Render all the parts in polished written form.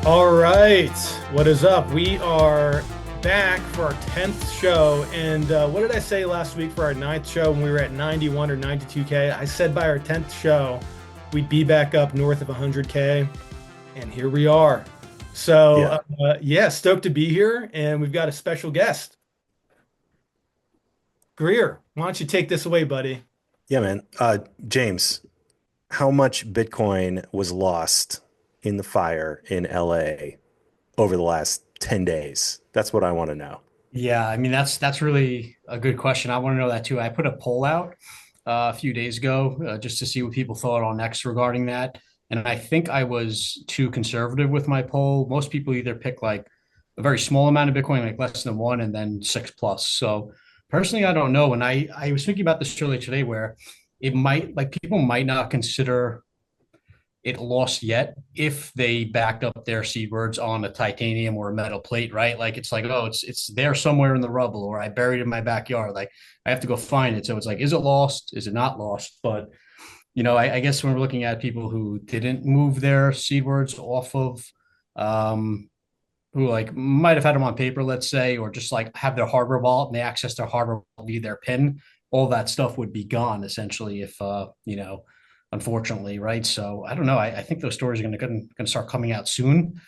All right, what is up? We are back for our 10th show. And what did I say last week for our ninth show when we were at 91 or 92K? I said by our 10th show, we'd be back up north of 100K. And here we are. So, Yeah. yeah, stoked to be here. And we've got a special guest. Greer, why don't you take this away, buddy? Yeah, man. James, how much Bitcoin was lost in the fire in LA over the last 10 days? That's what I want to know. Yeah, I mean that's really a good question. I want to know that too. I put a poll out a few days ago just to see what people thought on X regarding that, and I think I was too conservative with my poll. Most people either pick like a very small amount of Bitcoin, like less than one, and then six plus. So personally, I don't know. And I was thinking about this earlier today, where it might like people might not consider it lost yet if they backed up their seed words on a titanium or a metal plate, right? Like it's like, oh, it's there somewhere in the rubble, or I buried it in my backyard. Like I have to go find it. So it's like, is it lost? Is it not lost? But I guess when we're looking at people who didn't move their seed words off of who like might have had them on paper, let's say, or just like have their hardware wallet and they access their hardware wallet via their PIN, all that stuff would be gone essentially if unfortunately, right? So I don't know. I think those stories are gonna start coming out soon.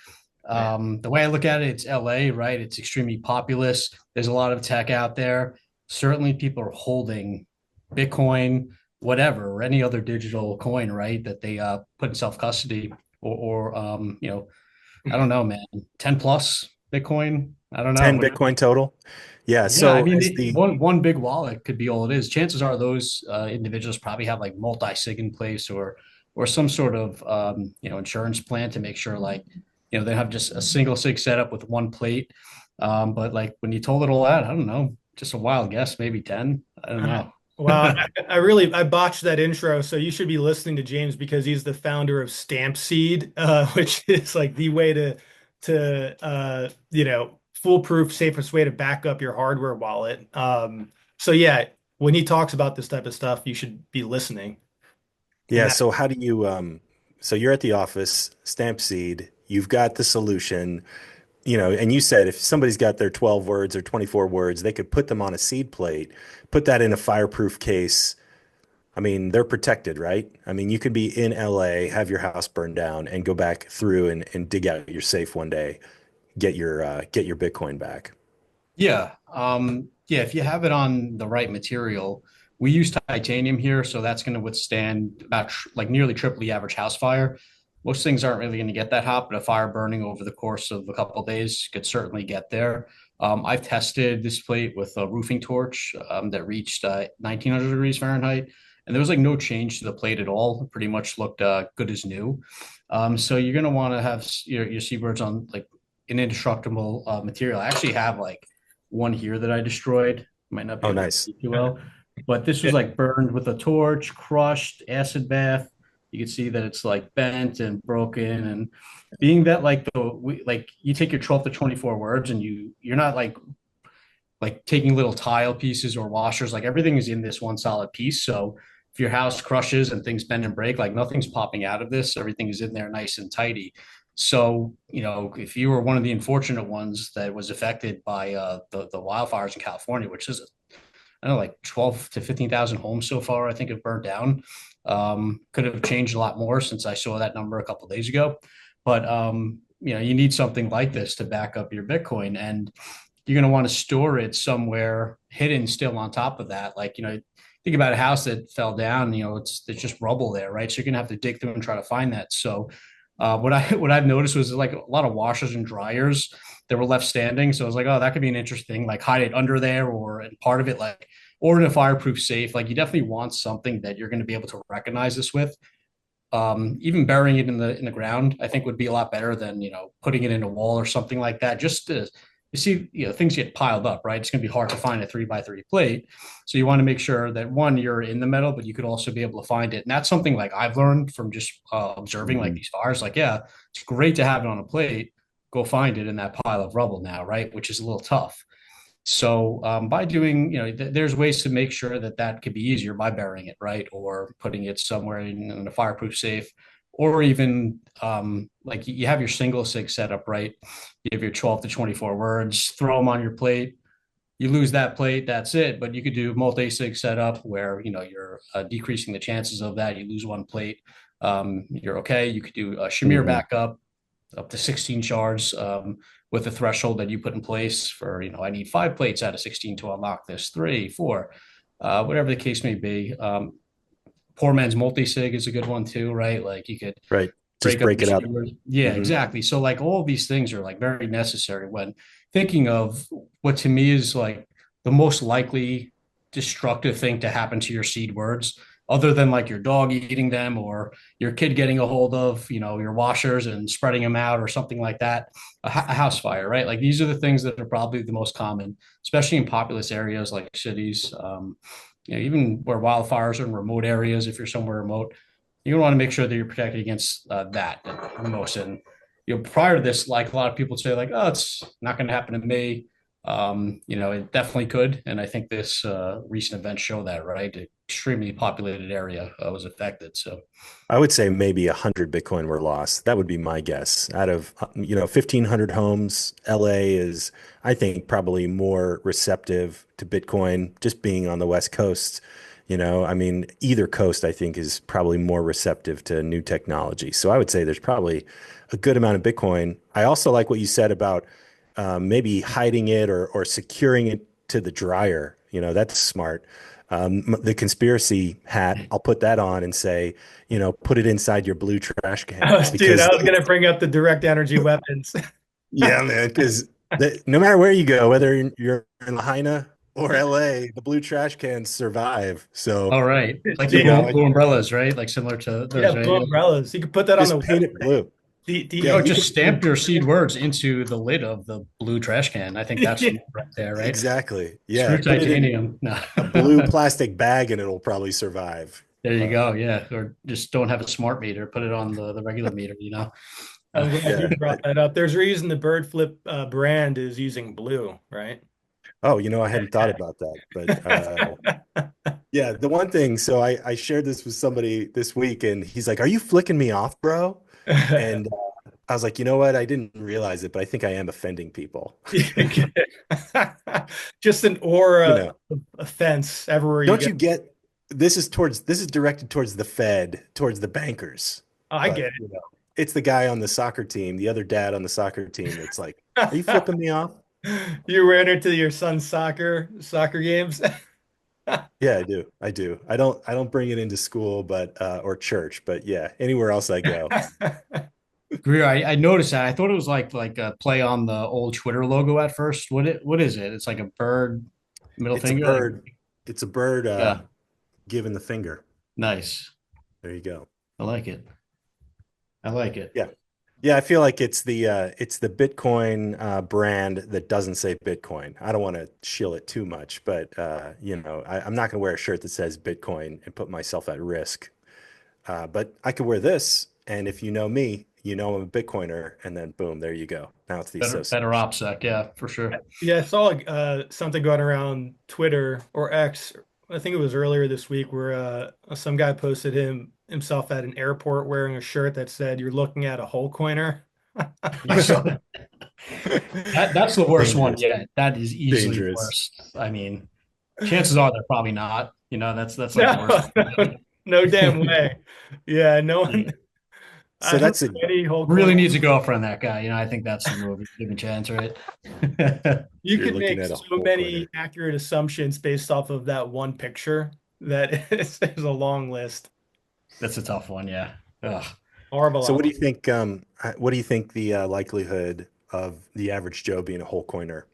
The way I look at it, it's LA, right? It's extremely populous. There's a lot of tech out there. Certainly people are holding Bitcoin, whatever, or any other digital coin, right? That they put in self-custody or I don't know, man. 10 plus Bitcoin. I don't know. 10 Bitcoin total? Yeah. Yeah, I So mean, as the one big wallet could be all it is. Chances are those individuals probably have like multi-sig in place or some sort of insurance plan to make sure like they have just a single sig setup with one plate. But like when you told it all out, I don't know, just a wild guess, maybe 10. I don't know. Wow, I botched that intro, so you should be listening to James because he's the founder of Stamp Seed, which is like the way to foolproof, safest way to back up your hardware wallet. So yeah, when he talks about this type of stuff, you should be listening. And yeah, that, so how do you so you're at the office, stamp seed, you've got the solution, and you said if somebody's got their 12 words or 24 words, they could put them on a seed plate, put that in a fireproof case. I mean, they're protected, right? I mean, you could be in LA, have your house burned down, and go back through and dig out your safe one day, get your Bitcoin back. Yeah. Yeah, if you have it on the right material, we use titanium here, so that's going to withstand about like nearly triple the average house fire. Most things aren't really going to get that hot, but a fire burning over the course of a couple of days could certainly get there. I've tested this plate with a roofing torch that reached 1900 degrees Fahrenheit, and there was like no change to the plate at all. It pretty much looked good as new. So you're going to want to have your seabirds on like an indestructible material. I actually have like one here that I destroyed. Might not be Oh, able to nice. see too well, but this was like burned with a torch, crushed, acid bath. You can see that it's like bent and broken, and being that like like you take your 12 to 24 words and you're not like taking little tile pieces or washers, like everything is in this one solid piece. So if your house crushes and things bend and break, like nothing's popping out of this, everything is in there nice and tidy. So, if you were one of the unfortunate ones that was affected by the wildfires in California, which is, I don't know, like 12 to 15,000 homes so far, I think have burnt down. Could have changed a lot more since I saw that number a couple of days ago. But, you need something like this to back up your Bitcoin. And you're going to want to store it somewhere hidden still on top of that. Like, think about a house that fell down, it's just rubble there, right? So you're going to have to dig through and try to find that. So what I've noticed was like a lot of washers and dryers that were left standing. So I was like, oh, that could be an interesting, like hide it under there or in part of it, like or in a fireproof safe. Like you definitely want something that you're going to be able to recognize this with. Even burying it in the ground, I think would be a lot better than putting it in a wall or something like that. Just to you see, things get piled up, right? It's going to be hard to find a 3x3 plate, so you want to make sure that one, you're in the metal, but you could also be able to find it. And that's something like I've learned from just observing like Mhm. these fires. Like, yeah, it's great to have it on a plate. Go find it in that pile of rubble now, right? Which is a little tough. So by doing, there's ways to make sure that that could be easier by burying it, right, or putting it somewhere in a fireproof safe, or even like you have your single sig set up, right? You have your 12 to 24 words, throw them on your plate. You lose that plate, that's it. But you could do multi-sig setup where you're decreasing the chances of that. You lose one plate, you're okay. You could do a Shamir Hmm. backup up to 16 shards with a threshold that you put in place for, I need 5 plates out of 16 to unlock this, three, four, whatever the case may be. Poor man's multi-sig is a good one too, right? Like you could Right. Just break up break your it up. seed. Yeah, Hmm. exactly. So like all these things are like very necessary when thinking of what to me is like the most likely destructive thing to happen to your seed words, other than like your dog eating them or your kid getting a hold of, your washers and spreading them out or something like that. A house fire, right? Like these are the things that are probably the most common, especially in populous areas like cities. Even where wildfires are in remote areas, if you're somewhere remote, you want to make sure that you're protected against that the most. And prior to this, like a lot of people say, like, oh, it's not going to happen to me. It definitely could, and I think this recent events show that, right? An extremely populated area was affected. So, I would say maybe 100 Bitcoin were lost. That would be my guess. Out of 1,500 homes, LA is, I think, probably more receptive to Bitcoin. Just being on the West Coast, I mean, either coast, I think, is probably more receptive to new technology. So I would say there's probably a good amount of Bitcoin. I also like what you said about maybe hiding it or securing it to the dryer. That's smart. The conspiracy hat, I'll put that on and say, put it inside your blue trash can Dude, I because was gonna bring up the direct energy weapons. yeah, man, because no matter where you go, whether you're in Lahaina or LA, the blue trash cans survive. So, all right, like the you Dude, know, blue, I blue umbrellas, right? Like similar to yeah, those, right? blue Yeah. umbrellas. You could put that on the just paint it website. blue. Yeah, Oh, you just can stamp your seed words into the lid of the blue trash can. I think that's Yeah. right there, right? exactly. Yeah, Screw put it in titanium. No. a blue plastic bag and it'll probably survive. There you Uh, go. Yeah. Or just don't have a smart meter. Put it on the regular meter. Uh, I'm glad you yeah. brought that up. There's a reason the Bird Flip brand is using blue, right? Oh, I hadn't thought about that, but yeah, the one thing. So I shared this with somebody this week, and he's like, "Are you flicking me off, bro?" And I was like, "You know what? I didn't realize it, but I think I am offending people." Just an You aura know, of offense everywhere you don't go. you get this is directed towards the Fed, towards the bankers, Oh, I but get it's the guy on the soccer team, the other dad on the soccer team that's like, "Are you it. flipping me off?" You ran into your son's soccer games. Yeah, I do. I do. I don't bring it into school, but or church, but yeah, anywhere else I go. Greer, I noticed that. I thought it was like a play on the old Twitter logo at first. What is it? It's like a bird, middle It's a finger. Like, bird. It's a bird yeah, giving the finger. nice. There you go. I like it. I like it. Yeah. Yeah, I feel like it's the Bitcoin brand that doesn't say Bitcoin. I don't want to shill it too much, but I'm not going to wear a shirt that says Bitcoin and put myself at risk. But I could wear this, and if you know me, I'm a Bitcoiner, and then boom, there you go. Now it's the Better association. OPSEC, yeah, for sure. Yeah, I saw something going around Twitter or X. I think it was earlier this week where some guy posted himself at an airport wearing a shirt that said, "You're looking at a whole coiner." I saw that. That's the worst one Dangerous. yet. That is easily the Dangerous. worst. I mean, chances are they're probably not. That's like the No, worst. no, no damn way. Yeah, no one. Yeah. I So don't that's a know any whole Really coiner. needs a girlfriend, that guy. I think that's the move. Give him a chance, right? You you're could looking make at a so whole coiner. many accurate assumptions based off of that one picture that is a long list. That's a tough one, yeah. Ugh. Horrible So what do outlook. you think? What do you think the likelihood of the average Joe being a whole coiner?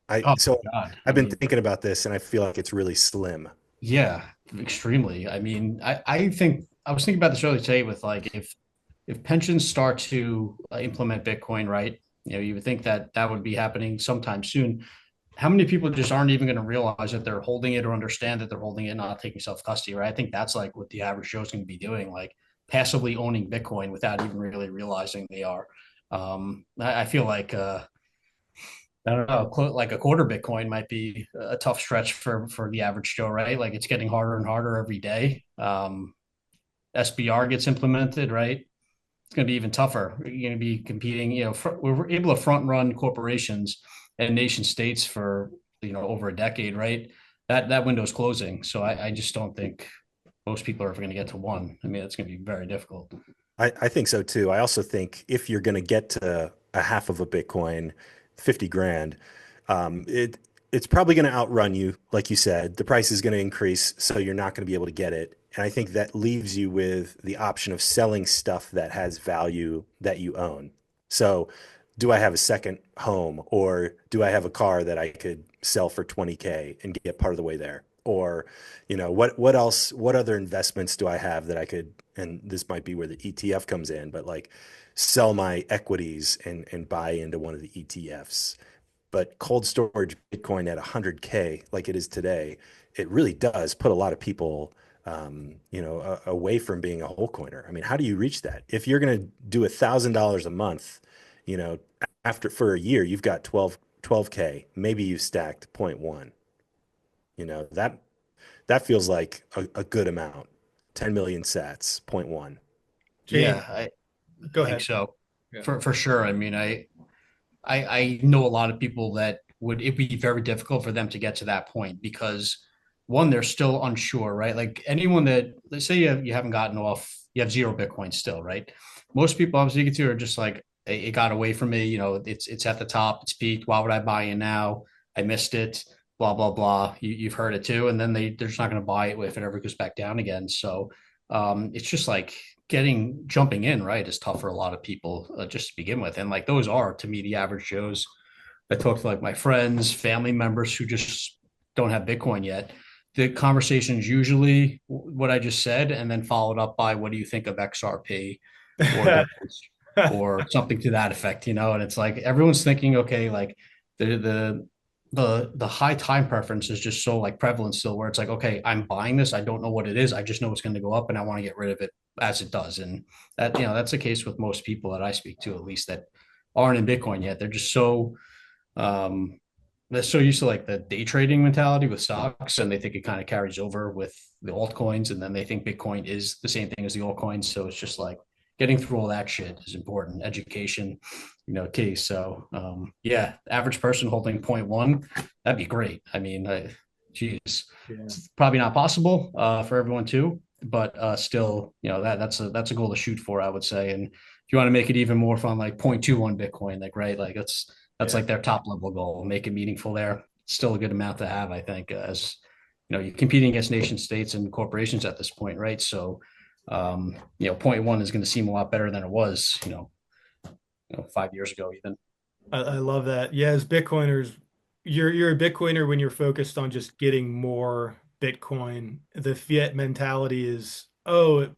I Oh so my God. I I've been mean, thinking about this, and I feel like it's really slim. yeah, extremely. I mean, I think I was thinking about this earlier today with like if pensions start to implement Bitcoin, right? You would think that that would be happening sometime soon. How many people just aren't even going to realize that they're holding it or understand that they're holding it, not taking self custody, right? I think that's like what the average Joe is going to be doing, like passively owning Bitcoin without even really realizing they are. I feel like I don't know, like a quarter Bitcoin might be a tough stretch for the average Joe, right? Like it's getting harder and harder every day. SBR gets implemented, right? It's going to be even tougher. You're going to be competing. We're able to front run corporations and nation states for over a decade, right? That window is closing. So I just don't think most people are ever going to get to one. I mean, it's going to be very difficult. I think so too. I also think if you're going to get to a half of a Bitcoin, 50 grand, it's probably going to outrun you. Like you said, the price is going to increase, so you're not going to be able to get it. And I think that leaves you with the option of selling stuff that has value that you own. So, do I have a second home, or do I have a car that I could sell for 20K and get part of the way there? Or, what else, what other investments do I have that I could, and this might be where the ETF comes in, but like sell my equities and buy into one of the ETFs. But cold storage Bitcoin at 100K, like it is today, it really does put a lot of people, away from being a whole coiner. I mean, how do you reach that? If you're going to do $1,000 a month, you know, after for a year, you've got 12K, maybe you've stacked zero point 0.1. That feels like a good amount. 10 million sats, zero point 0.1. James, Yeah, I go think ahead. so. Yeah. For sure. I mean, I know a lot of people that would it'd be very difficult for them to get to that point because one, they're still unsure, right? Like anyone that let's say you haven't gotten off, you have zero Bitcoin still, right? Most people I'm speaking to are just like, it got away from me, it's at the top, it's peaked. Why would I buy in now? I missed it, blah, blah, blah. You've heard it too. And then they're just not going to buy it if it ever goes back down again. So it's just like jumping in, right, is tough for a lot of people just to begin with. And like those are to me the average Joes. I talk to like my friends, family members who just don't have Bitcoin yet. The conversation is usually what I just said, and then followed up by what do you think of XRP or Doge or something to that effect, And it's like everyone's thinking, okay, like the high time preference is just so like prevalent still, where it's like, okay, I'm buying this, I don't know what it is, I just know it's going to go up, and I want to get rid of it as it does. And that's the case with most people that I speak to, at least that aren't in Bitcoin yet. Um, they're so used to like the day trading mentality with stocks, and they think it kind of carries over with the altcoins, and then they think Bitcoin is the same thing as the altcoins. So it's just like getting through all that shit is important. Education, key. So yeah, average person holding zero point 0.1, that'd be great. I mean, geez, Yeah. it's probably not possible for everyone too, but still, that's a goal to shoot for, I would say. And if you want to make it even more fun, like 0.21 Bitcoin, like right, like that's Yeah. like their top level goal. Make it meaningful there. Still a good amount to have, I think, as you're competing against nation states and corporations at this point, right? So, zero point 0.1 is going to seem a lot better than it was, 5 years ago, even. I love that. Yeah, as Bitcoiners, you're a Bitcoiner when you're focused on just getting more Bitcoin. The fiat mentality is, oh,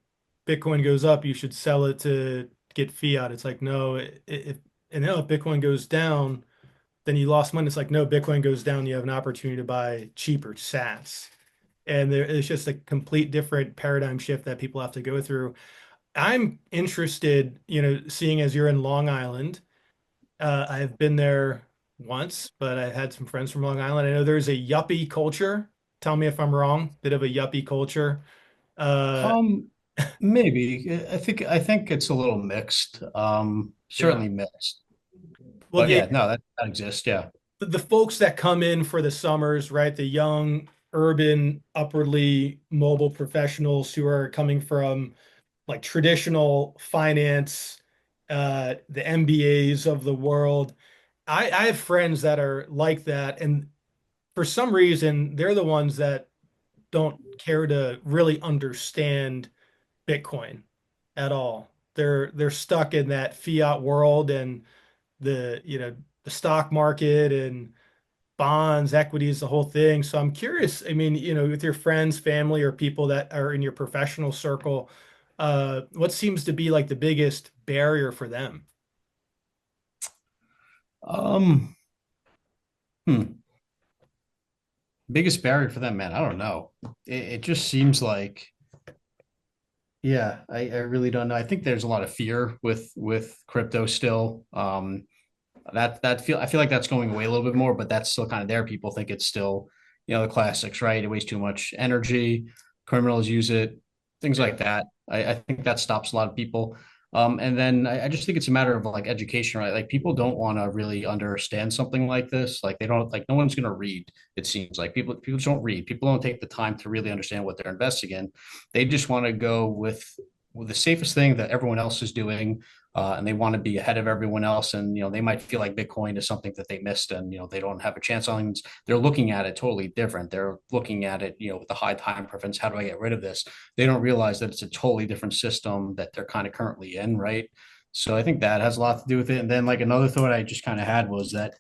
Bitcoin goes up, you should sell it to get fiat. It's like, no, if Bitcoin goes down, then you lost money. It's like, no, Bitcoin goes down, you have an opportunity to buy cheaper sats. And it's just a complete different paradigm shift that people have to go through. I'm interested, seeing as you're in Long Island. I've been there once, but I had some friends from Long Island. I know there's a yuppie culture. Tell me if I'm wrong. Bit of a yuppie culture. Uh, Um, Maybe. I think it's a little mixed. yeah. Certainly mixed. Well, But yeah, yeah, no, that exists. Yeah. the folks that come in for the summers, right? The young, urban, upwardly mobile professionals who are coming from like traditional finance, the MBAs of the world. I have friends that are like that, and for some reason, they're the ones that don't care to really understand Bitcoin at all. They're stuck in that fiat world and the stock market and bonds, equities, the whole thing. So I'm curious, I mean, with your friends, family, or people that are in your professional circle, what seems to be like the biggest barrier for them? Um, hmm. Biggest barrier for them, man. I don't know. It just seems like, yeah, I really don't know. I think there's a lot of fear with crypto still. I feel like that's going away a little bit more, but that's still kind of there. People think it's still, the classics, right? It wastes too much energy, criminals use it, things Yeah. like that. I think that stops a lot of people. And then I just think it's a matter of like education, right? Like people don't want to really understand something like this. Like they don't like no one's going to read. It seems like people just don't read. People don't take the time to really understand what they're investing in. They just want to go with the safest thing that everyone else is doing, and they want to be ahead of everyone else. And they might feel like Bitcoin is something that they missed, and they don't have a chance on. They're looking at it totally different. They're looking at it, with the high time preference. How do I get rid of this? They don't realize that it's a totally different system that they're kind of currently in, right? So I think that has a lot to do with it. And then like another thought I just kind of had was that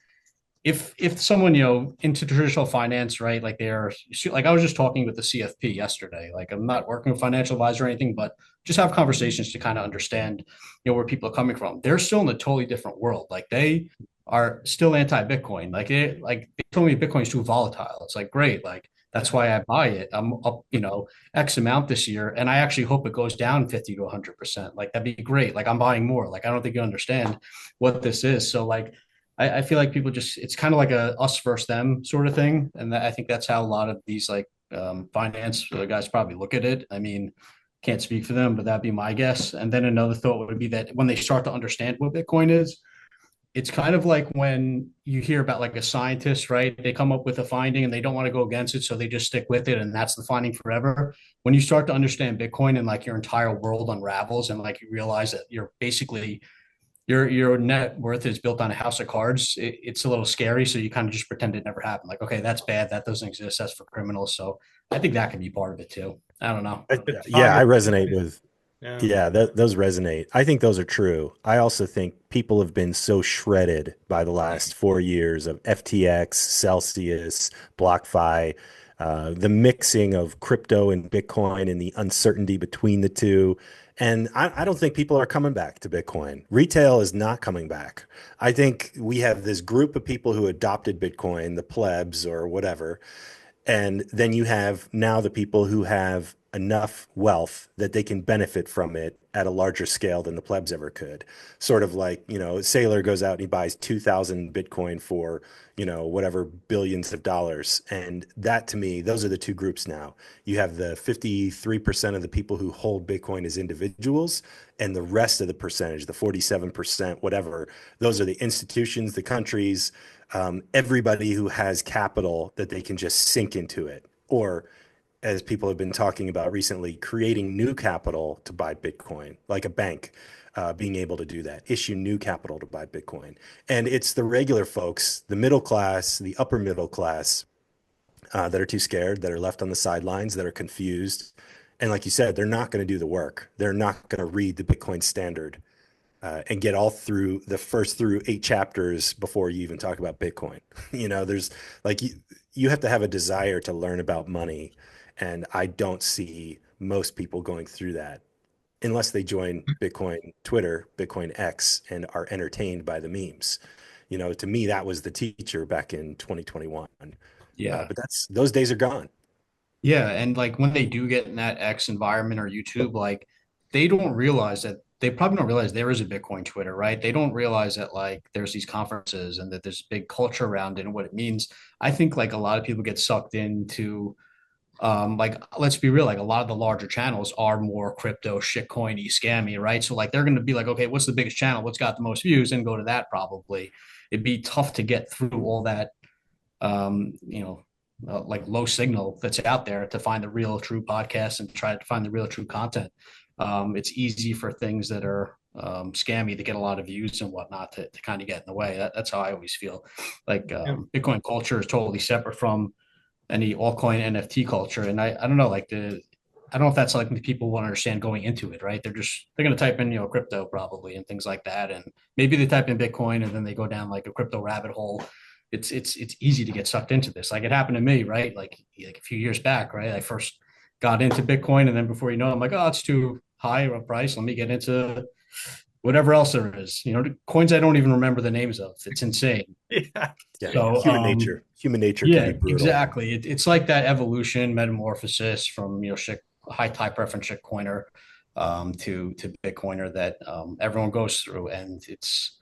if someone into traditional finance, right, like they're like I was just talking with the CFP yesterday. Like I'm not working with financial advisor or anything, but just have conversations to kind of understand where people are coming from. They're still in a totally different world. Like they are still anti-Bitcoin. Like they told me Bitcoin's too volatile. It's like great, like that's why I buy it. I'm up X amount this year, and I actually hope it goes down 50 to 100%. Like that'd be great. Like I'm buying more. Like I don't think you understand what this is. So like I feel like people just it's kind of like a us versus them sort of thing, and I think that's how a lot of these like finance guys probably look at it. I mean, can't speak for them, but that'd be my guess. And then another thought would be that when they start to understand what Bitcoin is, it's kind of like when you hear about like a scientist, right? They come up with a finding and they don't want to go against it, so they just stick with it, and that's the finding forever. When you start to understand Bitcoin and like your entire world unravels, and like you realize that you're basically your net worth is built on a house of cards, it's a little scary. So you kind of just pretend it never happened. Like, okay, that's bad. That doesn't exist. That's for criminals. So I think that can be part of it too. I don't know. It's Yeah, I foggy. resonate with. Yeah. Yeah, those resonate. I think those are true. I also think people have been so shredded by the last 4 years of FTX, Celsius, BlockFi, the mixing of crypto and Bitcoin and the uncertainty between the two. And I don't think people are coming back to Bitcoin. Retail is not coming back. I think we have this group of people who adopted Bitcoin, the plebs or whatever, and then you have now the people who have enough wealth that they can benefit from it at a larger scale than the plebs ever could. Sort of like, a sailor goes out and he buys 2,000 Bitcoin for, whatever billions of dollars. And that to me, those are the two groups now. You have the 53% of the people who hold Bitcoin as individuals, and the rest of the percentage, the 47%, whatever, those are the institutions, the countries, everybody who has capital that they can just sink into it. Or, as people have been talking about recently, creating new capital to buy Bitcoin, like a bank being able to do that, issue new capital to buy Bitcoin. And it's the regular folks, the middle class, the upper middle class, that are too scared, that are left on the sidelines, that are confused. And like you said, they're not going to do the work. They're not going to read the Bitcoin standard and get all through the first through 8 chapters before you even talk about Bitcoin. There's like you have to have a desire to learn about money. And I don't see most people going through that unless they join Bitcoin Twitter, Bitcoin X, and are entertained by the memes. To me, that was the teacher back in 2021. Yeah. But those days are gone. Yeah. And like when they do get in that X environment or YouTube, like they don't realize that they probably don't realize there is a Bitcoin Twitter, right? They don't realize that like there's these conferences and that there's big culture around it and what it means. I think like a lot of people get sucked into like let's be real, like a lot of the larger channels are more crypto shitcoiny scammy, right? So like they're going to be like, okay, what's the biggest channel, what's got the most views, and go to that. Probably it'd be tough to get through all that um you know like low signal that's out there to find the real true podcast and try to find the real true content. It's easy for things that are scammy to get a lot of views and whatnot to kind of get in the way. That's how I always feel. Like Yeah. Bitcoin culture is totally separate from any altcoin NFT culture. And I don't know, like I don't know if that's like the people want to understand going into it, right? They're going to type in, crypto probably and things like that. And maybe they type in Bitcoin and then they go down like a crypto rabbit hole. It's easy to get sucked into this. Like it happened to me, right? Like a few years back, right? I first got into Bitcoin and then before you know, I'm like, oh, it's too high of a price. Let me get into whatever else there is, coins I don't even remember the names of. It's insane. Yeah. Yeah, So, human nature can be yeah, brutal. exactly. It's like that evolution metamorphosis from high type reference shit coiner to Bitcoiner that everyone goes through, and it's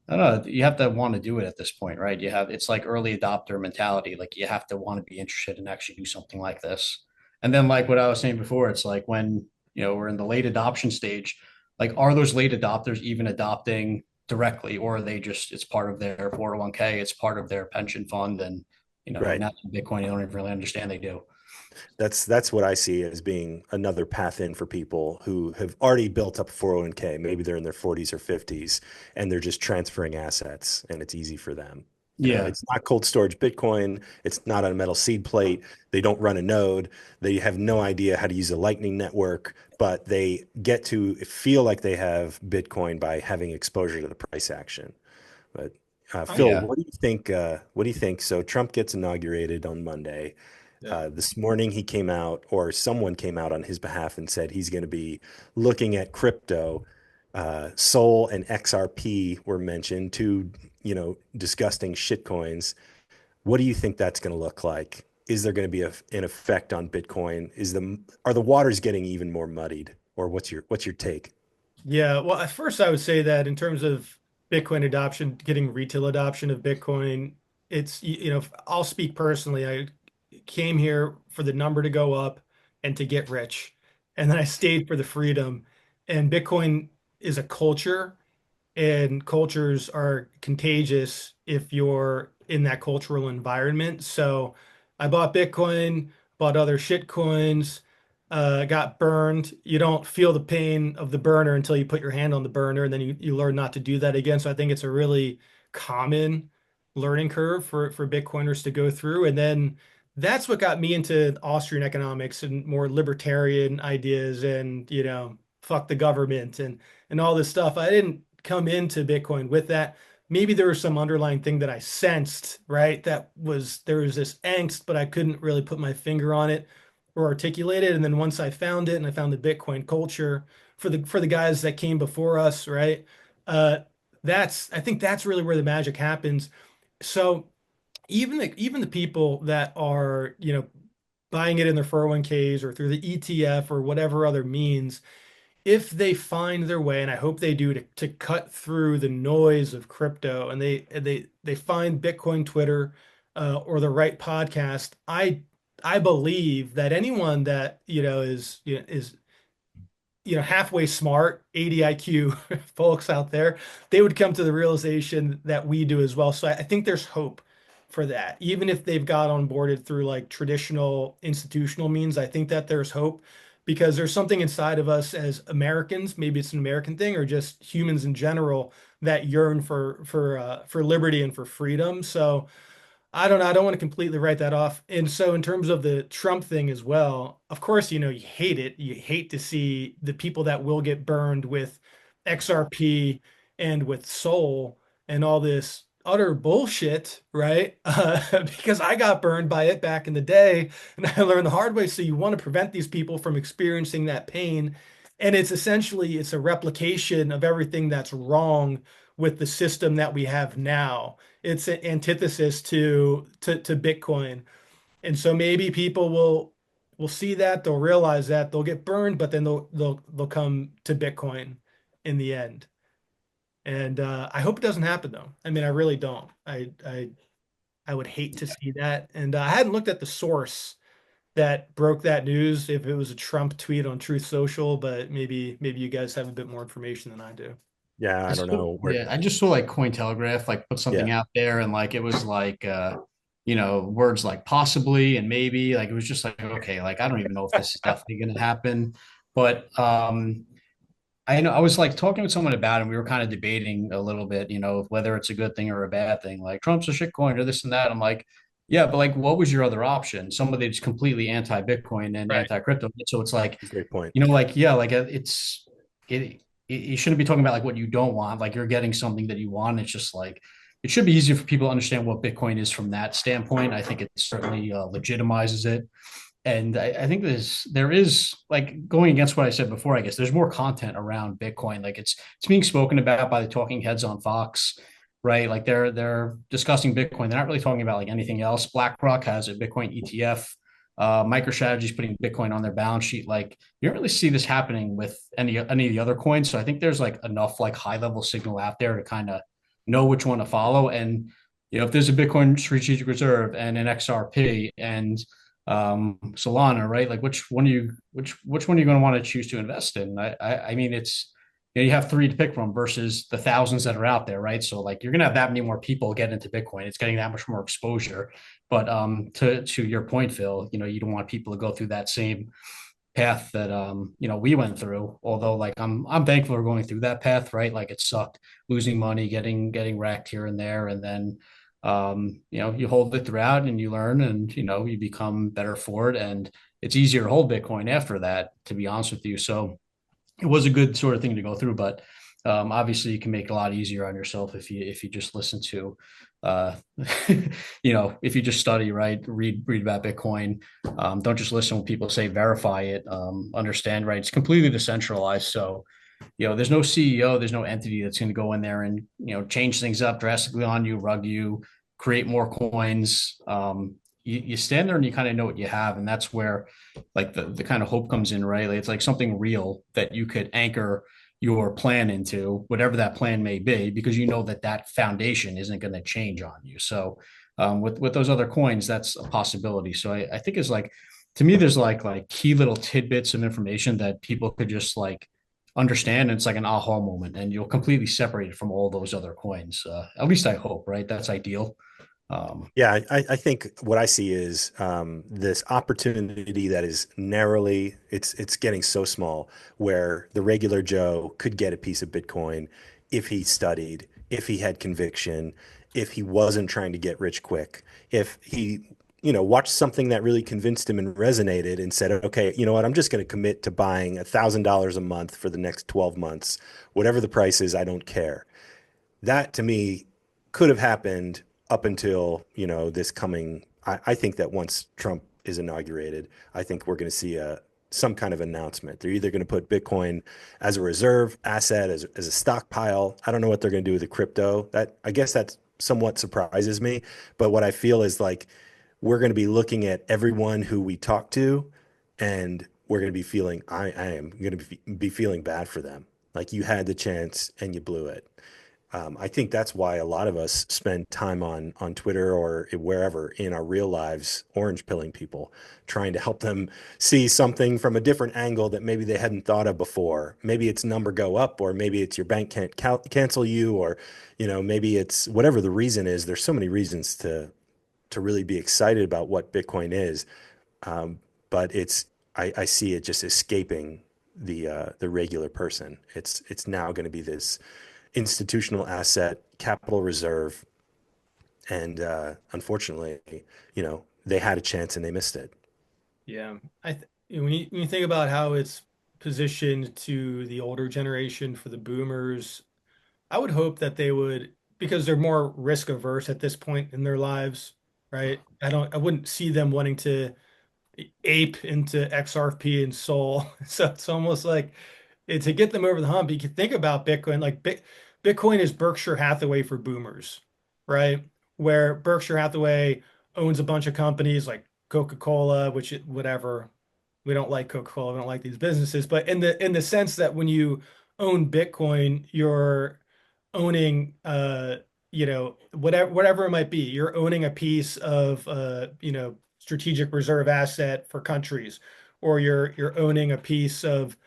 I don't know. You have to want to do it at this point, right? It's like early adopter mentality. Like you have to want to be interested in actually do something like this. And then like what I was saying before, it's like when we're in the late adoption stage. Like, are those late adopters even adopting directly, or are they just, it's part of their 401k, it's part of their pension fund, and Right. now Bitcoin, you don't even really understand they do. That's what I see as being another path in for people who have already built up a 401k. Maybe they're in their 40s or 50s and they're just transferring assets and it's easy for them. Yeah. It's not cold storage Bitcoin. It's not on a metal seed plate. They don't run a node. They have no idea how to use a Lightning network, but they get to feel like they have Bitcoin by having exposure to the price action. But Phil, Yeah. what do you think? What do you think? So Trump gets inaugurated on Monday. Yeah. This morning he came out, or someone came out on his behalf and said he's going to be looking at crypto. Sol and XRP were mentioned, two, disgusting shit coins. What do you think that's going to look like? Is there going to be an effect on Bitcoin? Are the waters getting even more muddied, or what's your take? Yeah, well, at first I would say that in terms of Bitcoin adoption, getting retail adoption of Bitcoin, I'll speak personally. I came here for the number to go up and to get rich. And then I stayed for the freedom. And Bitcoin is a culture, and cultures are contagious if you're in that cultural environment. So I bought Bitcoin, bought other shit coins, got burned. You don't feel the pain of the burner until you put your hand on the burner, and then you learn not to do that again. So I think it's a really common learning curve for Bitcoiners to go through. And then that's what got me into Austrian economics and more libertarian ideas and, fuck the government and all this stuff. I didn't come into Bitcoin with that. Maybe there was some underlying thing that I sensed, right? There was this angst, but I couldn't really put my finger on it or articulate it. And then once I found it and I found the Bitcoin culture for the guys that came before us, right? Uh, I think that's really where the magic happens. So even the people that are, buying it in their 401ks or through the ETF or whatever other means, if they find their way, and I hope they do, to cut through the noise of crypto, and they find Bitcoin Twitter, or the right podcast, I believe that anyone that is halfway smart, 80 IQ folks out there, they would come to the realization that we do as well. So I think there's hope for that. Even if they've got onboarded through like traditional institutional means, I think that there's hope because there's something inside of us as Americans, maybe it's an American thing or just humans in general that yearn for liberty and for freedom. So I don't know. I don't want to completely write that off. And so, in terms of the Trump thing as well, of course, you hate it. You hate to see the people that will get burned with XRP and with Sol and all this utter bullshit, right? Because I got burned by it back in the day and I learned the hard way. So, you want to prevent these people from experiencing that pain. And it's a replication of everything that's wrong with the system that we have now. It's an antithesis to Bitcoin. And so maybe people will see that, they'll realize that, they'll get burned, but then they'll come to Bitcoin in the end. And I hope it doesn't happen though. I mean, I really don't. I would hate to see that. And I hadn't looked at the source that broke that news, if it was a Trump tweet on Truth Social, but maybe you guys have a bit more information than I do. Yeah, I don't know where. Yeah, I just saw like Cointelegraph like put something Yeah, out there, and like it was like words like possibly and maybe, like it was just like, okay, like I don't even know if this is definitely going to happen. But I know I was like talking with someone about it, and we were kind of debating a little bit, whether it's a good thing or a bad thing. Like Trump's a shitcoin or this and that. I'm like, yeah, but like what was your other option? Somebody that's completely anti-Bitcoin and Right. anti-crypto. So it's like, great point. like, yeah, like it, you shouldn't be talking about like what you don't want. Like you're getting something that you want. It's just like it should be easier for people to understand what Bitcoin is from that standpoint. I think it certainly legitimizes it. And I think there is like going against what I said before, I guess there's more content around Bitcoin. Like it's being spoken about by the talking heads on Fox, right? Like they're discussing Bitcoin. They're not really talking about like anything else. BlackRock has a Bitcoin ETF. MicroStrategy is putting Bitcoin on their balance sheet. Like you don't really see this happening with any of the other coins. So I think there's like enough like high level signal out there to kind of know which one to follow. And if there's a Bitcoin strategic reserve and an XRP and Solana, right? Like which one are you going to want to choose to invest in? I mean, it's you have three to pick from versus the thousands that are out there, right? So like you're gonna have that many more people get into Bitcoin. It's getting that much more exposure. But to your point, Phil, you don't want people to go through that same path that we went through. Although like I'm thankful we're going through that path, right? Like it sucked losing money, getting wrecked here and there, and then you hold it throughout and you learn and you become better for it, and it's easier to hold Bitcoin after that, to be honest with you. So it was a good sort of thing to go through, but obviously you can make it a lot easier on yourself if you just listen to uh if you just study, right, read about Bitcoin. Don't just listen when people say verify it. Understand, right, it's completely decentralized. So there's no CEO, there's no entity that's going to go in there and change things up drastically on you, rug you, create more coins. You stand there and you kind of know what you have, and that's where like the kind of hope comes in, right? Like, it's like something real that you could anchor your plan into, whatever that plan may be, because you know that that foundation isn't going to change on you. So with those other coins, that's a possibility. So I think it's like, to me, there's like key little tidbits of information that people could just like understand, and it's like an aha moment, and you'll completely separate it from all those other coins. At least I hope, right? That's ideal. Yeah, I think what I see is this opportunity that is narrowly, it's getting so small where the regular Joe could get a piece of Bitcoin if he studied, if he had conviction, if he wasn't trying to get rich quick, if he, watched something that really convinced him and resonated and said, okay, you know what, I'm just going to commit to buying $1,000 a month for the next 12 months, whatever the price is, I don't care. That to me could have happened up until this coming. I think that once Trump is inaugurated, I think we're going to see some kind of announcement. They're either going to put Bitcoin as a reserve asset, as a stockpile. I don't know what they're going to do with the crypto. That, I guess, that somewhat surprises me. But what I feel is like we're going to be looking at everyone who we talk to, and we're going to be feeling. I am going to be feeling bad for them. Like, you had the chance and you blew it. I think that's why a lot of us spend time on Twitter or wherever in our real lives, orange pilling people, trying to help them see something from a different angle that maybe they hadn't thought of before. Maybe it's number go up, or maybe it's your bank can't cancel you, or maybe it's whatever the reason is. There's so many reasons to really be excited about what Bitcoin is, but I see it just escaping the regular person. It's now going to be this institutional asset, capital reserve, and unfortunately, they had a chance and they missed it. Yeah, when you think about how it's positioned to the older generation for the boomers, I would hope that they would, because they're more risk averse at this point in their lives, right? I wouldn't see them wanting to ape into XRP and Sol. So it's almost like to get them over the hump. You can think about Bitcoin, like Bitcoin is Berkshire Hathaway for boomers, right? Where Berkshire Hathaway owns a bunch of companies like Coca-Cola, whatever. We don't like Coca-Cola, we don't like these businesses, but in the sense that when you own Bitcoin, you're owning whatever it might be. You're owning a piece of strategic reserve asset for countries, or you're owning a piece of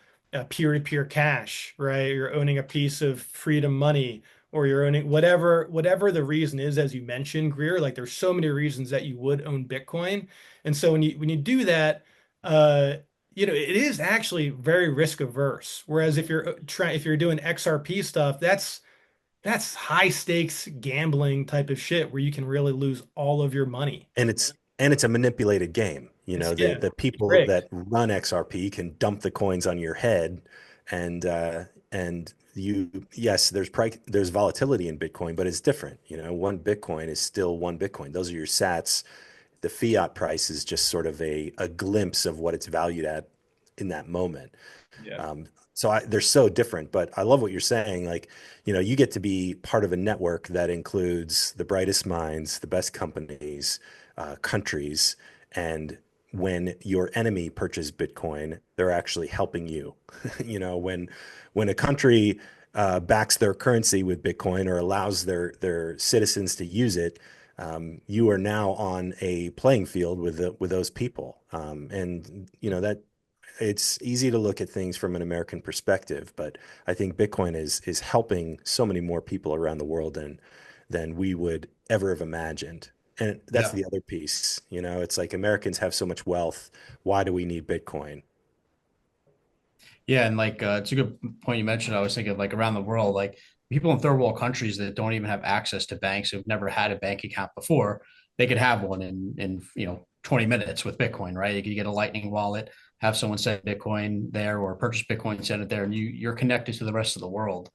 peer-to-peer cash, right? You're owning a piece of freedom money, or you're owning whatever the reason is, as you mentioned, Greer. Like, there's so many reasons that you would own Bitcoin. And so when you do that, uh it is actually very risk averse. Whereas if you're doing XRP stuff, that's high stakes gambling type of shit where you can really lose all of your money. And it's a manipulated game. Yeah, The it's people rigged. that run XRP can dump the coins on your head, and yes, there's volatility in Bitcoin, but it's different. One Bitcoin is still one Bitcoin. Those are your sats. The fiat price is just sort of a glimpse of what it's valued at in that moment. Yeah. They're so different, but I love what you're saying. Like, you get to be part of a network that includes the brightest minds, the best companies, countries, and when your enemy purchases Bitcoin, they're actually helping you. When a country backs their currency with Bitcoin or allows their citizens to use it, you are now on a playing field with those people. And you know that it's easy to look at things from an American perspective, but I think Bitcoin is helping so many more people around the world than we would ever have imagined. And that's Yeah. the other piece. You know, it's like Americans have so much wealth. Why do we need Bitcoin? Yeah, and like it's a good point you mentioned. I was thinking of like around the world, like people in third world countries that don't even have access to banks, who've never had a bank account before, they could have one in 20 minutes with Bitcoin, right? You could get a Lightning wallet, have someone send Bitcoin there or purchase Bitcoin, send it there, and you're connected to the rest of the world.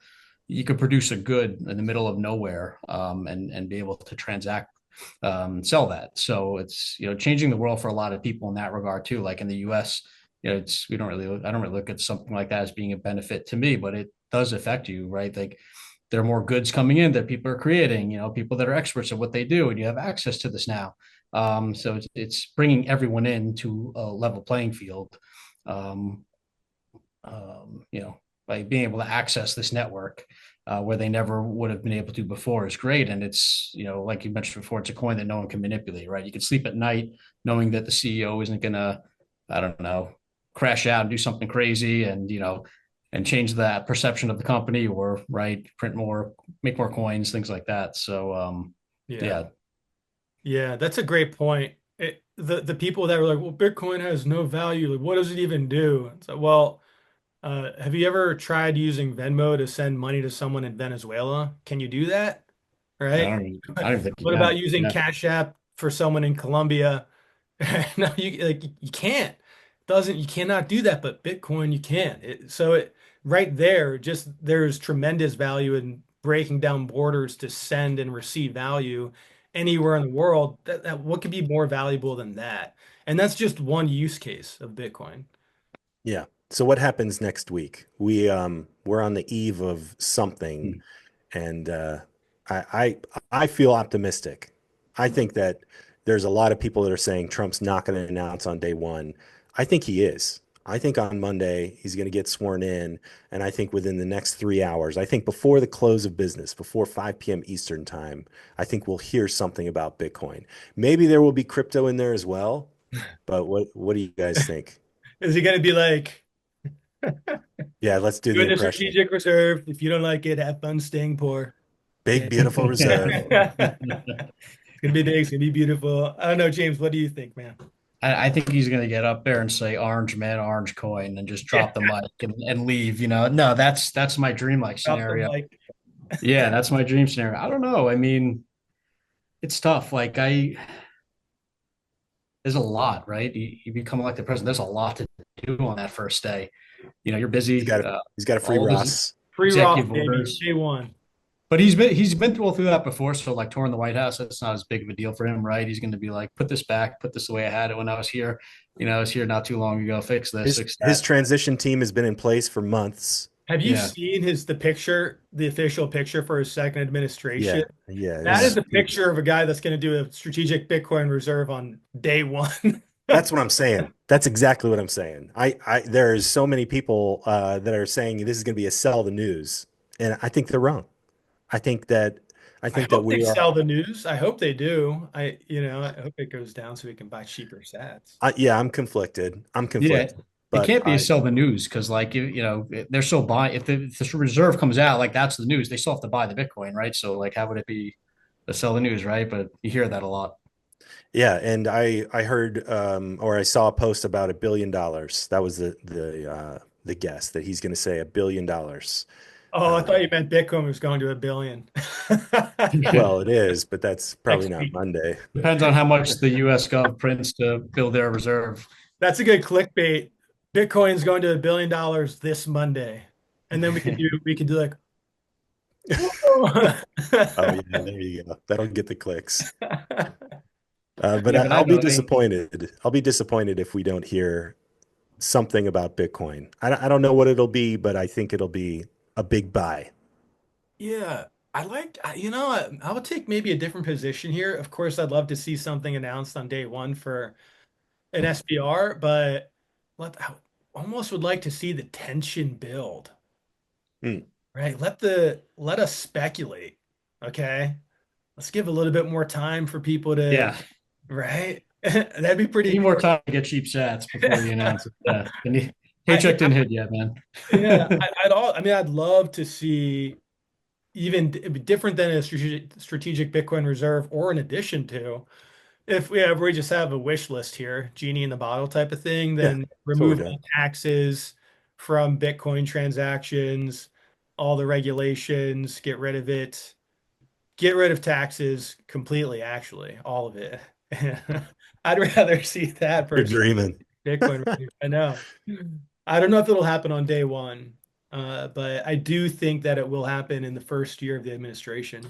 You could produce a good in the middle of nowhere, and be able to transact, sell that. So it's changing the world for a lot of people in that regard too. Like in the U.S., it's I don't really look at something like that as being a benefit to me, but it does affect you, right? Like there are more goods coming in that people are creating, people that are experts at what they do, and you have access to this now. So it's bringing everyone into a level playing field. Um, by being able to access this network, where they never would have been able to before, is great. And it's, like you mentioned before, it's a coin that no one can manipulate, right? You can sleep at night knowing that the CEO isn't going to, I don't know, crash out and do something crazy and change that perception of the company, or, right, print more, make more coins, things like that. So, Yeah. yeah. Yeah, that's a great point. The people that were like, well, Bitcoin has no value. Like, what does it even do? So, well, have you ever tried using Venmo to send money to someone in Venezuela? Can you do that? Right? I don't think you What about can. using Yeah. Cash App for someone in Colombia? No, you can't. Doesn't You cannot do that, but Bitcoin you can. Right there, just there's tremendous value in breaking down borders to send and receive value anywhere in the world. What could be more valuable than that? And that's just one use case of Bitcoin. Yeah. So what happens next week? We're on the eve of something, Hmm. and I, I I feel optimistic. I think that there's a lot of people that are saying Trump's not going to announce on day one. I think he is. I think on Monday he's going to get sworn in, and I think within the next 3 hours, I think before the close of business, before 5 p.m. Eastern time, I think we'll hear something about Bitcoin. Maybe there will be crypto in there as well, but what do you guys think? Is he going to be like, Yeah, let's do the doing the impression. strategic reserve? If you don't like it, have fun staying poor. Big Yeah. beautiful reserve. It's gonna be big. It's gonna be beautiful. I don't know, James. What do you think, man? I think he's going to get up there and say "Orange Man, Orange Coin" and just Yeah, drop the mic and leave. No, that's my dream like drop the scenario. mic. Yeah, that's my dream scenario. I don't know. I mean, it's tough. Like there's a lot, right? You become elected president. There's a lot to do on that first day. You're He's busy. got a he's got a free All these Ross. Free Roth, executive baby. orders. Day one. But he's been through that before. So like touring the White House, that's not as big of a deal for him, right? He's going to be like, put this back, put this the way I had it when I was here. I was here not too long ago. Fix this, His fix his that. transition team has been in place for months. Have you Yeah, seen the picture, the official picture for his second administration? Yeah, yeah. That is yeah. a picture of a guy that's going to do a strategic Bitcoin reserve on day one. That's what I'm saying. That's exactly what I'm saying. There's so many people that are saying this is going to be a sell the news, and I think they're wrong. I think that I I think that hope they we are. sell the news. I hope they do. I hope it goes down so we can buy cheaper sats. Yeah, I'm conflicted. I'm Yeah, conflicted, it but can't be a sell the news because, like, they're still buying. If the reserve comes out, like, that's the news. They still have to buy the Bitcoin, right? So, like, how would it be a sell the news, right? But you hear that a lot. yeah, and I heard or I saw a post about $1 billion. That was the guess that he's going to say $1 billion. Oh, I Um, thought you meant Bitcoin was going to a billion. Yeah, well, it is, but that's probably Next not week. Monday. depends on how much the U.S. gov prints to build their reserve. That's a good clickbait. Bitcoin's going to $1 billion this Monday. And then we can do like, whoa. Oh yeah, there you go. That'll get the clicks. But Yeah, but I I'll be don't think. disappointed. I'll be disappointed if we don't hear something about Bitcoin. I don't know what it'll be, but I think it'll be a big buy. Yeah, I would take maybe a different position here. Of course, I'd love to see something announced on day one for an SPR, but I almost would like to see the tension build, Hmm. right? Let us speculate, okay? let's give a little bit more time for people to, Yeah. right? That'd be Need pretty. more time to get cheap sats before you announce it. Yeah. Yeah, Paycheck didn't hit yet, man. yeah. I mean, I'd love to see even different than a strategic Bitcoin reserve or in addition to, if we just have a wish list here, genie in the bottle type of thing, Yeah, then that's what we're remove doing. all taxes from Bitcoin transactions, all the regulations, get rid of it, get rid of taxes completely, actually, all of it. I'd rather see that You're personally. dreaming. Bitcoin. I know. I don't know if it'll happen on day one, but I do think that it will happen in the first year of the administration.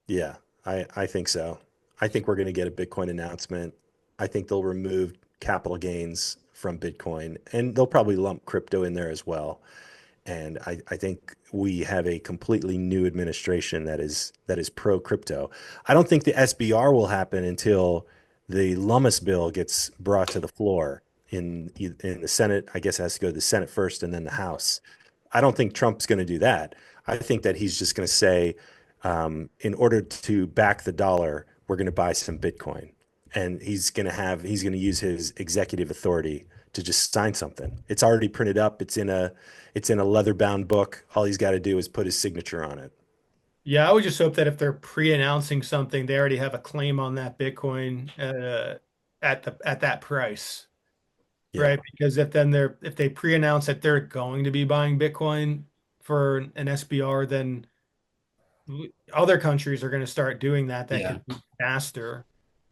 Yeah, I think so. I think we're going to get a Bitcoin announcement. I think they'll remove capital gains from Bitcoin, and they'll probably lump crypto in there as well. And I think we have a completely new administration that is pro crypto. I don't think the SBR will happen until the Lummis bill gets brought to the floor in the Senate. I guess it has to go to the Senate first and then the House. I don't think Trump's going to do that. I think that he's just going to say, in order to back the dollar, we're going to buy some Bitcoin, and he's going to use his executive authority to just sign something. It's already printed up. It's in a leather bound book. All he's got to do is put his signature on it. Yeah, I would just hope that if they're pre-announcing something, they already have a claim on that Bitcoin at that price, Yeah. right? Because if they pre-announce that they're going to be buying Bitcoin for an SBR, then other countries are going to start doing that. That Yeah. could be faster.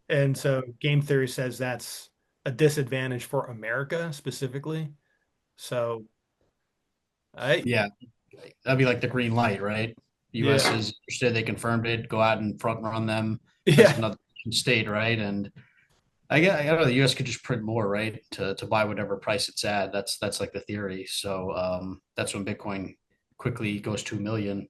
And so game theory says that's a disadvantage for America specifically. So I Yeah. That'd be like the green light, right? US yeah. is interested, they confirmed it, go out and front run them as Yeah. another state, right? And I know the US could just print more, right? To buy whatever price it's at. That's like the theory. So that's when Bitcoin quickly goes to a million.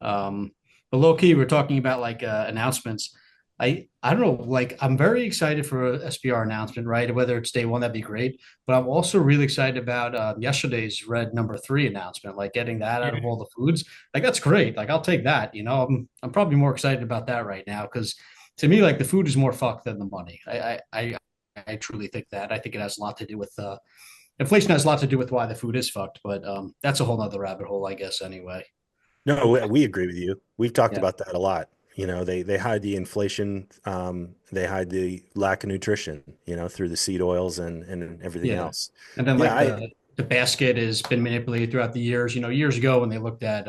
But low key, we're talking about like announcements. I don't know, like I'm very excited for a SBR announcement, right? Whether it's day one, that'd be great. But I'm also really excited about yesterday's Red number 3 announcement, like getting that out of all the foods. Like that's great. Like I'll take that. I'm probably more excited about that right now because to me, like the food is more fucked than the money. I truly think that. I think it has a lot to do with inflation has a lot to do with why the food is fucked, but that's a whole nother rabbit hole, I guess. Anyway, No, we agree with you. We've talked yeah, about that a lot. They hide the inflation, they hide the lack of nutrition, through the seed oils and everything yeah. else. And then Yeah, like the basket has been manipulated throughout the years. Years ago when they looked at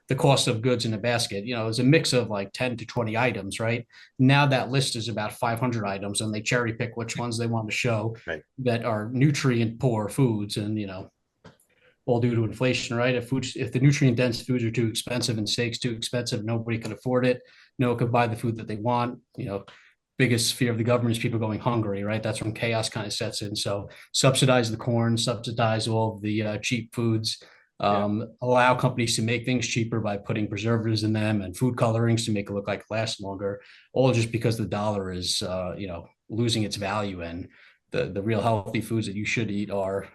the cost of goods in a basket, it was a mix of like 10 to 20 items, right? Now that list is about 500 items, and they cherry pick which ones they want to show right. that are nutrient poor foods, and all due to inflation, right? If the nutrient dense foods are too expensive and steaks too expensive, nobody can afford it. No one can buy the food that they want. Biggest fear of the government is people going hungry, right? That's when chaos kind of sets in. So subsidize the corn, subsidize all of the cheap foods. Yeah. Allow companies to make things cheaper by putting preservatives in them and food colorings to make it look like it lasts longer, all just because the dollar is, losing its value, and the real healthy foods that you should eat are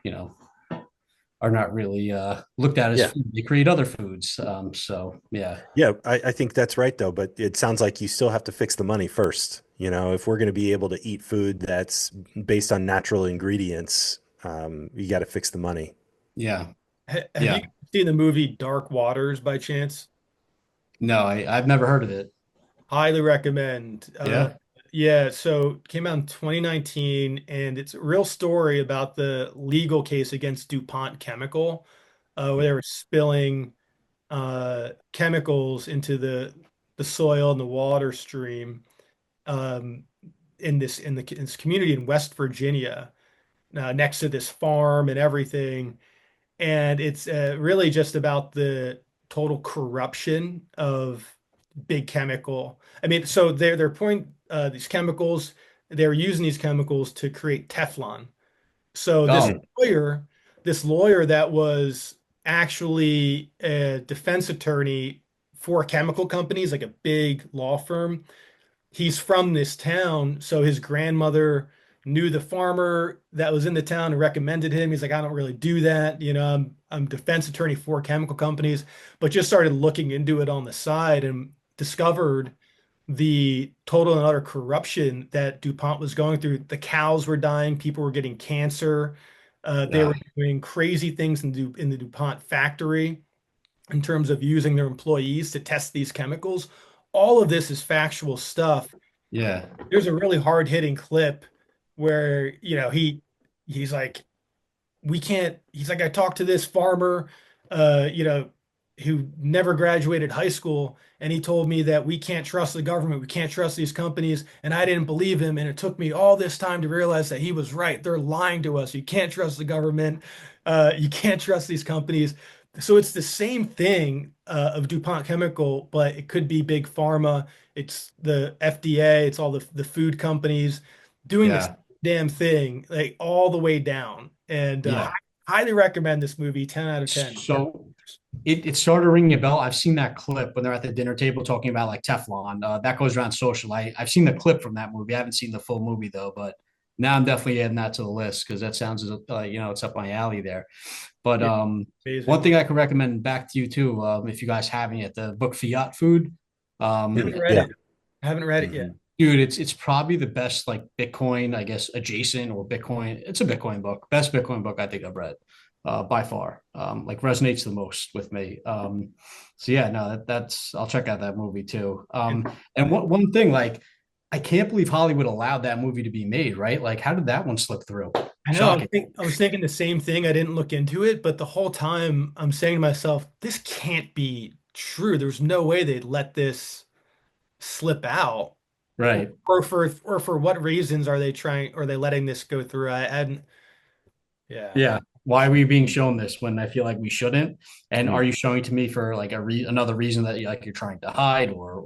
not really looked at as Yeah. food. They create other foods. So yeah, Yeah, I think that's right though, but it sounds like you still have to fix the money first. If we're going to be able to eat food that's based on natural ingredients, you got to fix the money. yeah, Have you yeah. seen the movie Dark Waters by chance? No, I've never heard of it. Highly recommend. Yeah, Yeah, so it came out in 2019, and it's a real story about the legal case against DuPont Chemical, where they were spilling chemicals into the soil and the water stream um, in this community in West Virginia, next to this farm and everything. And it's really just about the total corruption of big chemical. I mean, so they're pouring these chemicals. They're using these chemicals to create Teflon. So oh, this lawyer that was actually a defense attorney for chemical companies, like a big law firm, he's from this town, so his grandmother knew the farmer that was in the town and recommended him. He's like, I don't really do that. I'm defense attorney for chemical companies, but just started looking into it on the side and discovered the total and utter corruption that DuPont was going through. The cows were dying, people were getting cancer. They Yeah, were doing crazy things in the DuPont factory in terms of using their employees to test these chemicals. All of this is factual stuff. yeah, There's a really hard-hitting clip where, he's like, we can't, he's like, I talked to this farmer, who never graduated high school, and he told me that we can't trust the government, we can't trust these companies, and I didn't believe him, and it took me all this time to realize that he was right. They're lying to us. You can't trust the government. You can't trust these companies. So it's the same thing of DuPont Chemical, but it could be big pharma. It's the FDA. It's all the food companies doing this yeah, damn thing, like all the way down. And yeah. highly recommend this movie. 10 out of 10. So it started ringing a bell. I've seen that clip when they're at the dinner table talking about like Teflon. That goes around social. I've seen the clip from that movie. I haven't seen the full movie though, but now I'm definitely adding that to the list because that sounds it's up my alley there. But Yeah, one amazing. thing I could recommend back to you too, if you guys haven't yet, the book Fiat Food. I haven't read Yeah. it. I haven't read it yet. Mhm. Dude, it's probably the best like Bitcoin, I guess, adjacent or Bitcoin. It's a Bitcoin book, best Bitcoin book I think I've read, by far. Like resonates the most with me. So yeah, no, that's I'll check out that movie too. And And one thing, like, I can't believe Hollywood allowed that movie to be made, right? Like, how did that one slip through? I know Shocking, I was thinking the same thing. I didn't look into it, but the whole time I'm saying to myself, this can't be true. There's no way they'd let this slip out. right? Or for what reasons are they letting this go through? I hadn't, yeah. Yeah. Why are we being shown this when I feel like we shouldn't? And are Mm. you showing to me for like another reason that you're trying to hide or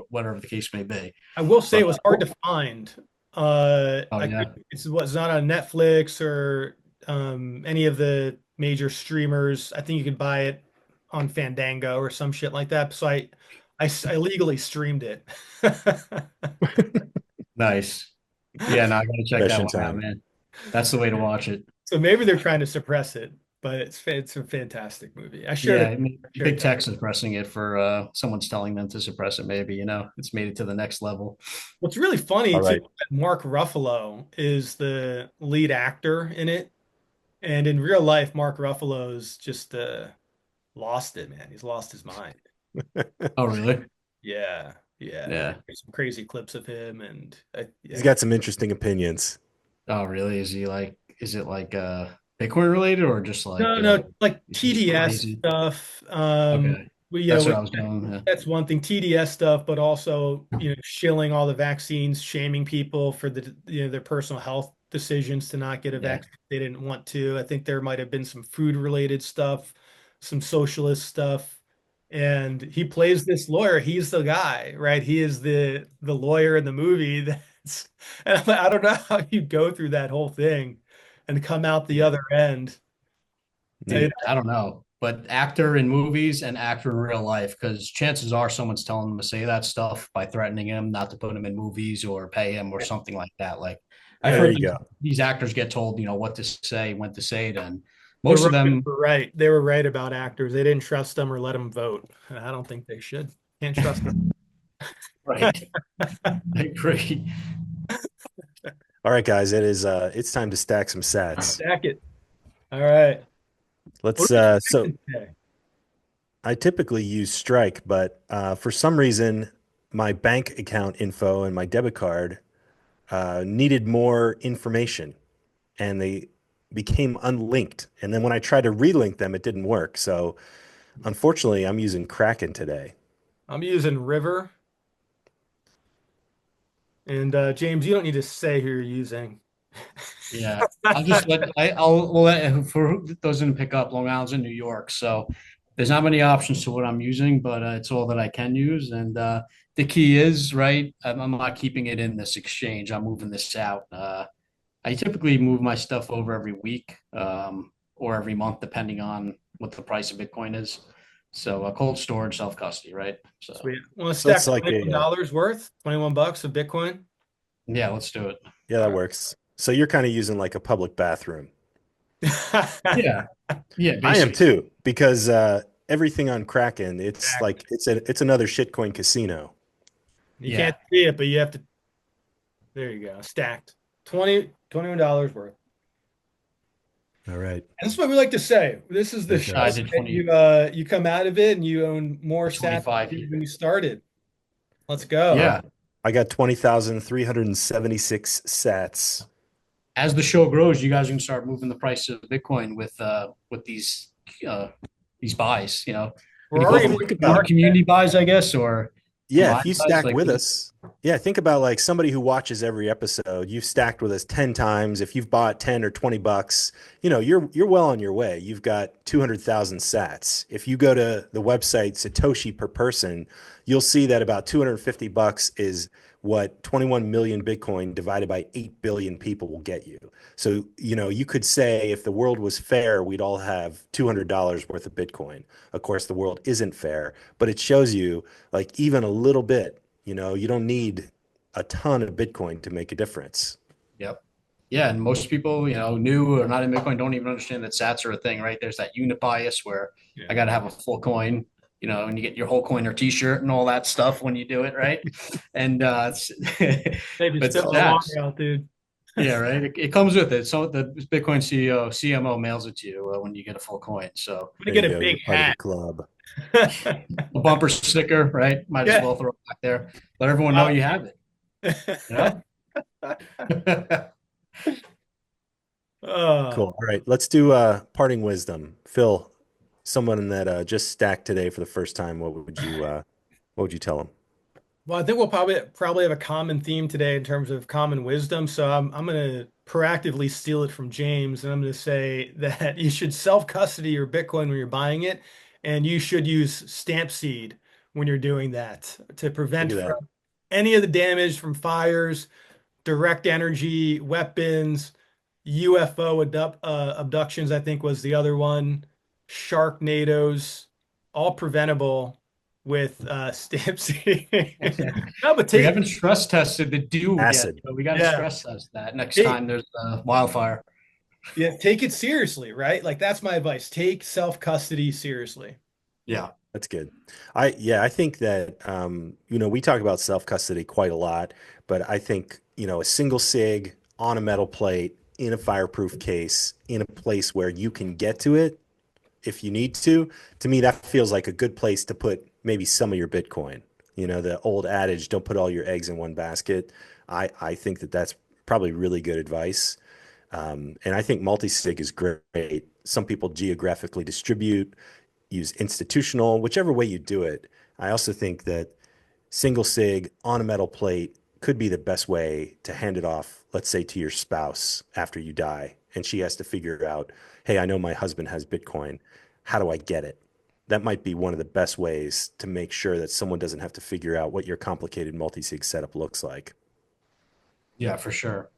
whatever the case may be? I will say But it was hard to find. oh I could, yeah, it's not on Netflix or any of the major streamers. I think you could buy it on Fandango or some shit like that. So I legally streamed it. nice. Yeah, no, I gotta check Fresh that in one out, time. man. That's the way to watch it. So maybe they're trying to suppress it, but it's a fantastic movie. Yeah, I big shared that. tech suppressing it for someone's telling them to suppress it. Maybe it's made it to the next level. What's really funny All too, right. that Mark Ruffalo is the lead actor in it. And in real life, Mark Ruffalo's just lost it, man. He's lost his mind. Oh really? Yeah, yeah. Yeah. There's some crazy clips of him, and He's got some interesting opinions. Oh really? Is he like? Is it like Bitcoin related or just like no, no, like is he just TDS crazy? stuff. Okay, that's what I was going. Yeah. That's one thing, TDS stuff, but also, shilling all the vaccines, shaming people for their personal health decisions to not get a Yeah. vaccine they didn't want to. I think there might have been some food related stuff, some socialist stuff. And he plays this lawyer. He's the guy, right? He is the lawyer in the movie that's, and I'm like, I don't know how you go through that whole thing and come out the Yeah. other end. Dude, I don't know, but actor in movies and actor in real life, because chances are someone's telling them to say that stuff by threatening him not to put him in movies or pay him or something like that. Like I've Yeah, there heard you go. these actors get told, what to say, when to say it, and The most of Russians them, were right. They were right about actors. They didn't trust them or let them vote. And I don't think they should. Can't trust them. right? I agree. All right, guys, it's time to stack some sats. Stack it. All right. What Let's are we so stacking today? I typically use Strike, but for some reason my bank account info and my debit card needed more information and they became unlinked. And then when I tried to relink them, it didn't work. So unfortunately, I'm using Kraken today. I'm using River. And James, you don't need to say who you're using. Yeah, I'll just I'll we'll let for those who didn't pick up. Long Island's in New York, so there's not many options to what I'm using, but it's all that I can use. And the key is right. I'm not keeping it in this exchange. I'm moving this out. I typically move my stuff over every week or every month, depending on what the price of Bitcoin is. So cold storage, self custody, right? So Sweet. Want to So it's stack like $21 worth? 21 bucks of Bitcoin? yeah, let's do it. yeah, All that right. works. So you're kind of using like a public bathroom. Yeah, yeah, I am basically. too, because everything on Kraken, it's Exactly. like it's another shitcoin casino. You Yeah. can't see it, but you have to. There you go. Stacked. $21 worth. All right. And this is what we like to say. This is the There it show I goes. did that 20, you come out of it and you own more sats 25. than you started. Let's go. Yeah. I got 20,376 sats. As the show grows, you guys are gonna start moving the price of Bitcoin with these buys. When We're you go already from Think making more about money. community buys, I guess, or Yeah, if combined you buys, stack like with us, yeah, think about like somebody who watches every episode. You've stacked with us 10 times. If you've bought 10 or 20 bucks, you're well on your way. You've got 200,000 sats. If you go to the website Satoshi per person, you'll see that about 250 bucks is what 21 million Bitcoin divided by 8 billion people will get you. So, you could say if the world was fair, we'd all have $200 worth of Bitcoin. Of course, the world isn't fair, but it shows you like even a little bit, you don't need a ton of Bitcoin to make a difference. yep. Yeah, and most people, new or not in Bitcoin don't even understand that sats are a thing, right? There's that unit bias where Yeah. I got to have a full coin, and you get your whole coin or t-shirt and all that stuff when you do it, right? And Maybe but spit my water sats, out, dude. yeah, right. It comes with it. So the Bitcoin CEO, CMO mails it to you when you get a full coin. So I'm There gonna you get a go. You're big part of the hat. club. a bumper sticker, right? Might as Yeah. well throw it back there. Let everyone know you have it. You know? Oh, Cool. All right. Let's do parting wisdom. Phil, someone that just stacked today for the first time, what would you tell them? well, I think we'll probably have a common theme today in terms of common wisdom. So I'm gonna proactively steal it from James, and I'm gonna say that you should self-custody your Bitcoin when you're buying it, and you should use stamp seed when you're doing that to Look prevent at that. from any of the damage from fires, direct energy, weapons, UFO abductions, I think was the other one, Sharknadoes, all preventable with stamp seed. No, but We take haven't stress tested the dew yet, Acid. but we got to yeah, stress test that next take time there's a wildfire. yeah, take it seriously, right? Like that's my advice. Take self-custody seriously. Yeah. That's good. I think that we talk about self-custody quite a lot, but I think, a single sig on a metal plate in a fireproof case in a place where you can get to it if you need to me that feels like a good place to put maybe some of your Bitcoin. The old adage, don't put all your eggs in one basket. I think that that's probably really good advice. And I think multi-sig is great. Some people geographically distribute, use institutional, whichever way you do it. I also think that single sig on a metal plate could be the best way to hand it off, let's say, to your spouse after you die. And she has to figure out, hey, I know my husband has Bitcoin. How do I get it? That might be one of the best ways to make sure that someone doesn't have to figure out what your complicated multi-sig setup looks like. Yeah, for sure.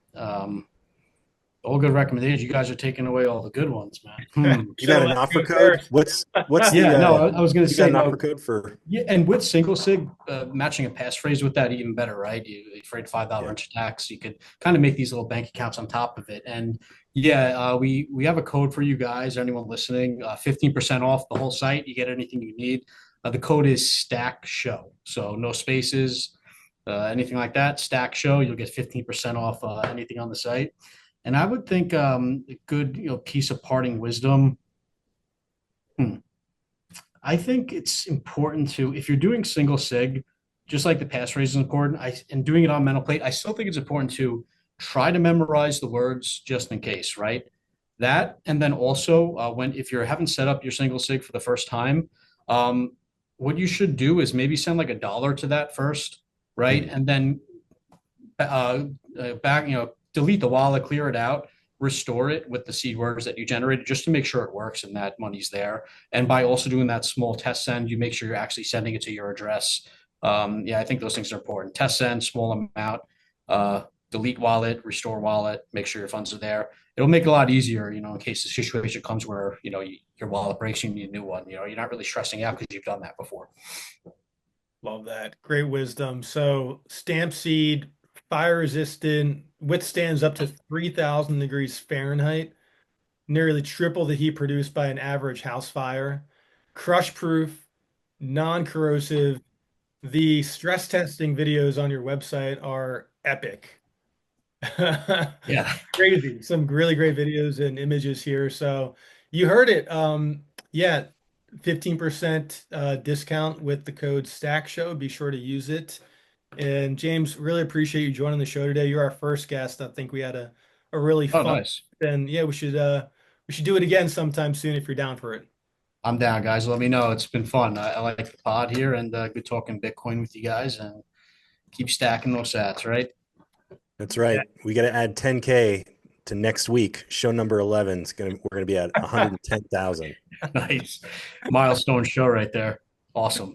All good recommendations. You guys are taking away all the good ones, man. You got So an let's offer go code? first. What's the Yeah, no, I was going to you got say an offer no. code for? Yeah, and with single sig, matching a passphrase with that even better, right? You afraid $5 Yeah. inch tax, you could kind of make these little bank accounts on top of it. And yeah, we have a code for you guys, anyone listening, 15% off the whole site. You get anything you need. The code is Stack Show, so no spaces, anything like that. Stack Show, you'll get 15% off anything on the site. And I would think a good piece of parting wisdom. Hmm, I think it's important to, if you're doing single sig, just like the passphrase is important, and doing it on mental plate, I still think it's important to try to memorize the words just in case, right? That, and then also if you're having set up your single sig for the first time, um, what you should do is maybe send like $1 to that first, right? Hmm. And then back, delete the wallet, clear it out, restore it with the seed words that you generated just to make sure it works and that money's there. And by also doing that small test send, you make sure you're actually sending it to your address. Yeah, I think those things are important. Test send, small amount, delete wallet, restore wallet, make sure your funds are there. It'll make it a lot easier, in case the situation comes where, your wallet breaks, you need a new one. You're not really stressing out because you've done that before. Love that. Great wisdom. So stamp seed, fire resistant, withstands up to 3,000 degrees Fahrenheit, nearly triple the heat produced by an average house fire. Crush proof, non-corrosive, The stress testing videos on your website are epic. Yeah. Crazy. Some really great videos and images here. So you heard it. Yeah, 15% discount with the code Stack Show. Be sure to use it. And James, really appreciate you joining the show today. You're our first guest. I think we had a really Oh, fun, nice. and yeah, we should do it again sometime soon if you're down for it. I'm down, guys. Let me know. It's been fun. I like the pod here and good talking Bitcoin with you guys and keep stacking those sats, right? That's right. We got to add 10K to next week. Show number 11 is we're gonna be at 110,000. Nice. Milestone show right there. Awesome.